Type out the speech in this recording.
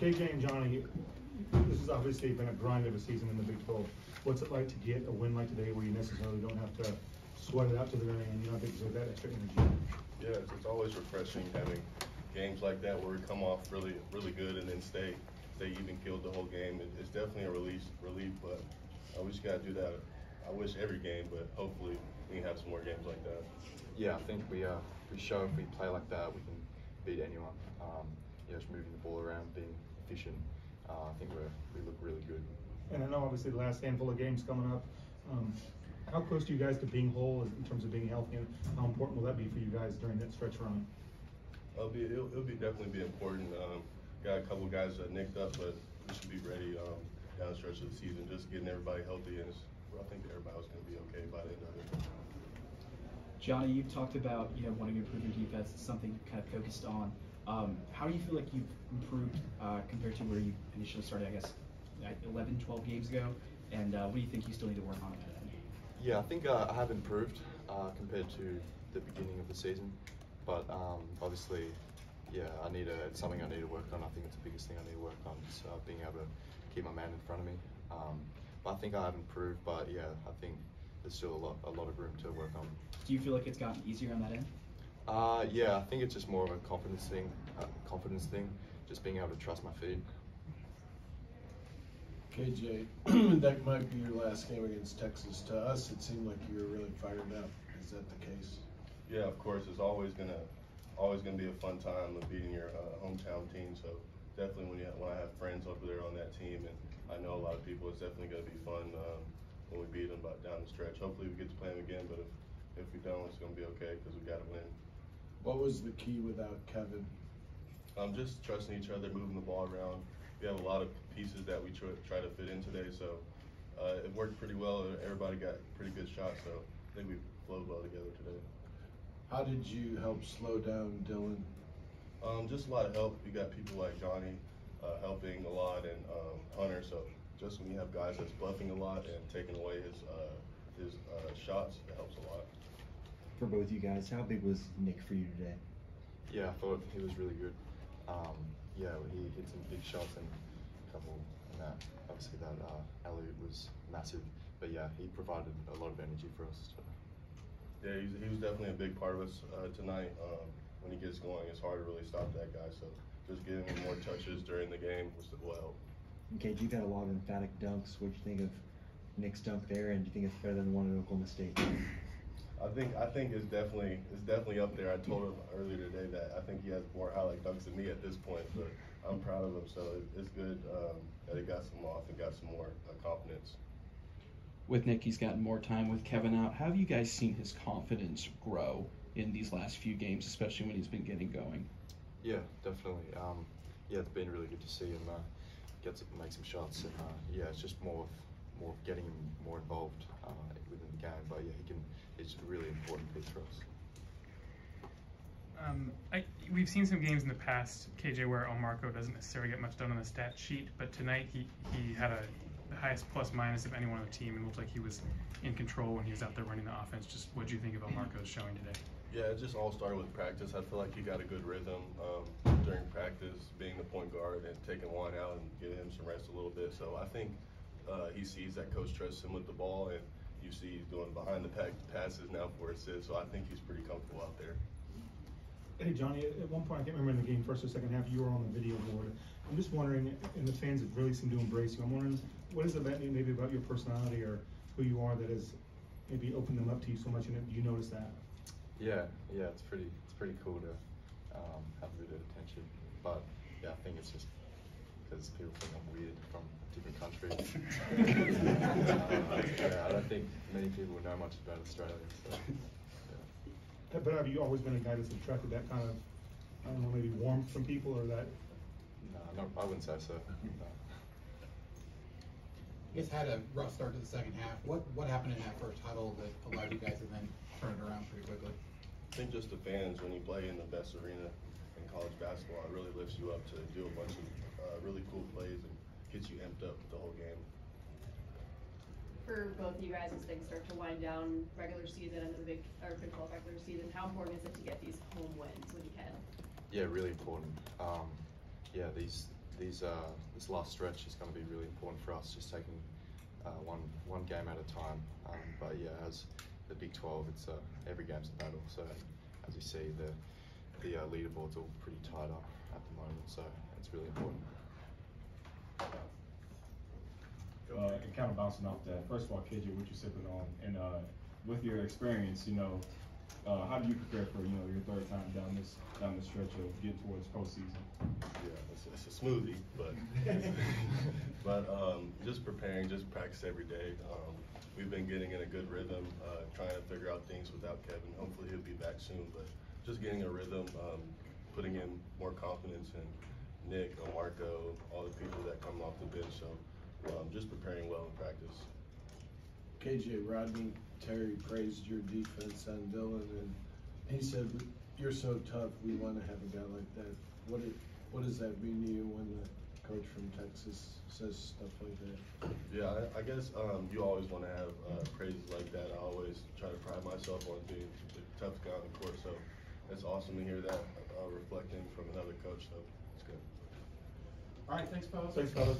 KJ and Johnny, this has obviously been a grind of a season in the Big 12. What's it like to get a win like today where you necessarily don't have to sweat it out to the very end? You don't have to exert that extra energy. Yeah, it's always refreshing having games like that where we come off really good and then stay even killed the whole game. It's definitely a relief, but we just got to do that. I wish every game, but hopefully we can have some more games like that. Yeah, I think we show if we play like that, we can beat anyone. Just moving the ball around, being efficient. I think we look really good. And I know obviously the last handful of games coming up. How close are you guys to being whole in terms of being healthy, and how important will that be for you guys during that stretch run? It'll definitely be important. Got a couple guys that nicked up, but we should be ready down the stretch of the season. Just getting everybody healthy, and I think everybody was going to be okay by the end of it. Johnny, you've talked about wanting to improve your defense. It's something you kind of focused on. How do you feel like you've improved compared to where you initially started, I guess, 11, 12 games ago? And what do you think you still need to work on at that end? Yeah, I think I have improved compared to the beginning of the season. But obviously, yeah, it's something I need to work on. I think it's the biggest thing I need to work on, is being able to keep my man in front of me. But I think I have improved, but yeah, I think there's still a lot of room to work on. Do you feel like it's gotten easier on that end? Yeah, I think it's just more of a confidence thing, just being able to trust my feet. KJ, that might be your last game against Texas. To us, it seemed like you were really fired up. Is that the case? Yeah, of course. It's always gonna be a fun time of beating your hometown team. So definitely when I have friends over there on that team, and I know a lot of people, it's definitely gonna be fun when we beat them down the stretch. Hopefully we get to play them again, but if we don't, it's gonna be okay because we got to win. What was the key without Kevin? Just trusting each other, moving the ball around. We have a lot of pieces that we try to fit in today, so it worked pretty well. Everybody got pretty good shots, so I think we flowed well together today. How did you help slow down Dylan? Just a lot of help. You got people like Johnny helping a lot, and Hunter. So just when you have guys that's bluffing a lot and taking away his shots, it helps a lot. For both you guys, how big was Nick for you today? Yeah, I thought he was really good. Yeah, he hit some big shots and a couple, and obviously that alley was massive. But yeah, he provided a lot of energy for us. So. Yeah, he was definitely a big part of us tonight. When he gets going, it's hard to really stop that guy. So just giving him more touches during the game will help. Okay, you got a lot of emphatic dunks. What do you think of Nick's dunk there, and do you think it's better than the one at Oklahoma State? I think it's definitely up there. I told him earlier today that I think he has more highlight dunks than me at this point, but I'm proud of him. So it's good that he got some off and got some more confidence. With Nick, he's gotten more time with Kevin out. How have you guys seen his confidence grow in these last few games, especially when he's been getting going? Yeah, definitely. Yeah, it's been really good to see him get to make some shots, and yeah, it's just more of getting him more involved within the game. But yeah, it's a really important piece for us. We've seen some games in the past, KJ, where Marco doesn't necessarily get much done on the stat sheet, but tonight he had the highest plus minus of anyone on the team, and looked like he was in control when he was out there running the offense. Just what do you think about Marco's showing today? Yeah, it just all started with practice. I feel like he got a good rhythm during practice, being the point guard and taking one out and giving him some rest a little bit. So I think he sees that coach trusts him with the ball, and you see he's doing behind the pack passes now for assists. So I think he's pretty comfortable out there. Hey Johnny, at one point, I can't remember in the game, first or second half, you were on the video board. I'm just wondering, and the fans have really seemed to embrace you. I'm wondering, what does that mean maybe about your personality or who you are that has maybe opened them up to you so much, and do you notice that? Yeah, it's pretty cool to have a bit of attention. But yeah, I think it's just because people think I'm weird from different countries. Yeah, I don't think many people know much about Australia. So. But have you always been a guy that's attracted that kind of, I don't know, maybe warmth from people, or that? No, I wouldn't say so. No. You guys had a rough start to the second half. What happened in that first huddle that allowed you guys to then turn it around pretty quickly? I think just the fans, when you play in the best arena in college basketball, it really lifts you up to do a bunch of really cool plays and gets you amped up the whole game. For both of you guys, as things start to wind down, regular season and the Big 12 regular season, how important is it to get these home wins when you can? Yeah, really important. Yeah, these this last stretch is going to be really important for us, just taking one game at a time. But yeah, as the Big 12, it's every game's a battle. So as you see, the leaderboard's all pretty tied up at the moment. So it's really important. And kind of bouncing off that, first of all, KJ, what you're sipping on, and with your experience, how do you prepare for your third time down this stretch of getting towards postseason? Yeah, it's a smoothie, but just preparing, just practice every day. We've been getting in a good rhythm, trying to figure out things without Kevin. Hopefully he'll be back soon, but just getting a rhythm, putting in more confidence in Nick, Marco, all the people that come off the bench. So just preparing well in practice. KJ, Rodney Terry praised your defense on Dylan, and he said, "You're so tough. We want to have a guy like that." What does that mean to you when the coach from Texas says stuff like that? Yeah, I guess you always want to have praises like that. I always try to pride myself on being the tough guy on the court, so it's awesome to hear that reflecting from another coach. So it's good. All right, thanks, fellas. Thanks, fellas.